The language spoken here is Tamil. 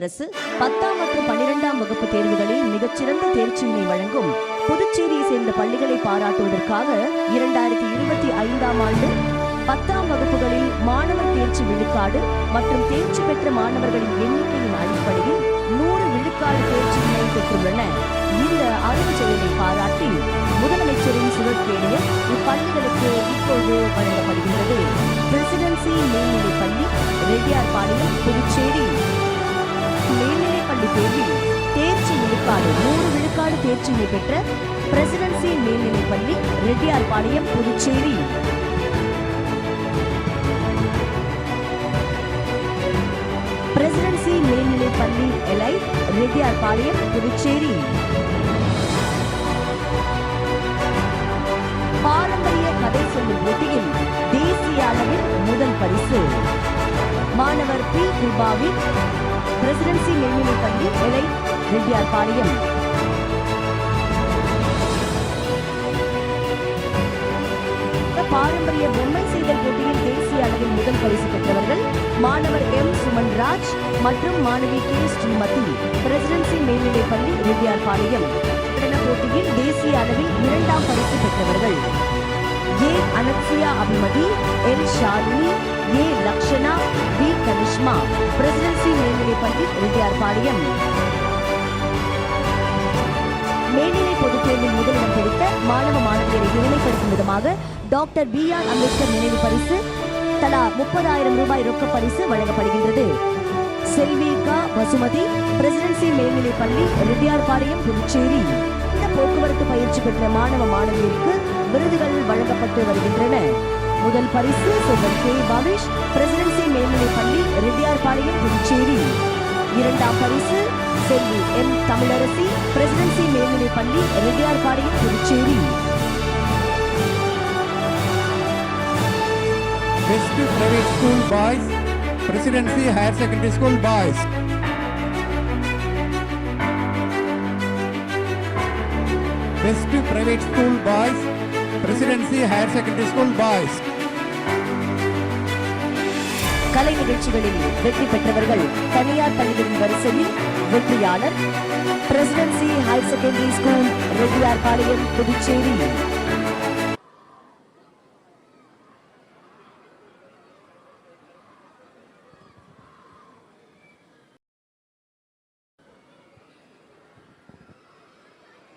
அரசு 10ஆம் மற்றும் 12ஆம் வகுப்பு தேர்வுகளில் மிகச்சிறந்த தேர்ச்சியினை வழங்கும் புதுச்சேரியை சேர்ந்த பள்ளிகளை பாராட்டுவதற்காக 2025ஆம் ஆண்டு 10ஆம் வகுப்புகளில் மாணவர் தேர்ச்சி விழுக்காடு மற்றும் தேர்ச்சி பெற்ற மாணவர்களின் எண்ணிக்கையின் அடிப்படையில் 100 விழுக்காடு தேர்ச்சியினை பெற்றுள்ளன. இந்த அறிவு செயலை பாராட்டி முதலமைச்சரின் சுழற்கேணியில் இப்பள்ளிகளுக்கு இப்போது வழங்கப்படுகின்றது. பிரசிடென்சி மேல்நிலைப் பள்ளி, ரெட்டியார்பாளையம், புதுச்சேரி. மேல்நிலைப்பள்ளி தேர்வில் தேர்ச்சி விழுக்காடு 100 விழுக்காடு தேர்ச்சியினை பெற்ற பிரசிடென்சி மேல்நிலைப் பள்ளி, ரெட்டியார்பாளையம், புதுச்சேரி. பிரசிடென்சி மேல்நிலைப் பள்ளி எலைட், ரெட்டியார்பாளையம், புதுச்சேரி. பாரம்பரிய கதை சொல்லும் போட்டியில் தேசிய அளவில் முதல் பரிசு மாணவர் பி. கிருபாவின் பிரசிடென்சி மேல்நிலைப் பள்ளி எலைட், ரெட்டியார்பாளையம். பாரம்பரிய பொம்மை செய்தல் போட்டியில் தேசிய அளவில் முதல் பரிசு பெற்றவர்கள் மாணவர் எம். சுமன்ராஜ் மற்றும் மாணவி கே. ஸ்ரீமதி, பிரசிடென்சி மேல்நிலைப் பள்ளி, ரெட்டியார்பாளையம். போட்டியில் தேசிய அளவில் 2ஆம் பரிசு பெற்றவர்கள் A. Anaxia Abhimathi, L. Shalini, A. Lakshana, V. Kanishma, presidency மேல்நிலைப் பள்ளி, ரெட்டியார்பாளையம். மேல்நிலை பொதுத் தேர்வில் முதலிடம் பிடித்த மாணவ மாணவியரை பெருமைப்படுத்தும் விதமாக டாக்டர் பி. ஆர். அம்பேத்கர் நினைவு பரிசு தலா 30,000 ரூபாய் ரொக்க பரிசு வழங்கப்படுகின்றது. செல்விகா வசுமதி, பிரசிடென்சி மேல்நிலைப் பள்ளி, ரெட்டியார்பாளையம், புதுச்சேரி. இந்த போக்குவரத்து பயிற்சி பெற்ற மாணவ மாணவியருக்கு விருதுகள் வழங்கப்பட்டு வருகின்றன. முதல் பரிசு செல்வன் கே. பவிஷ், பிரசிடென்சி மேல்நிலைப் பள்ளி, ரெட்டியார்பாளையம், புதுச்சேரி. 2ஆம் பரிசு செல்வி எம். தமிழரசி, பிரசிடென்சி மேல்நிலைப் பள்ளி, Reddiarpalayam, Puducherry. Best Private School Boys, Presidency Higher Secondary School Boys. Best Private School Boys, Presidency Higher Secondary School Boys. கலை நிகழ்ச்சிகளில் வெற்றி பெற்றவர்கள் தனியார் பள்ளிகளின் வரிசையில் வெற்றியாளர் presidency higher secondary school, Reddiarpalayam, Puducherry.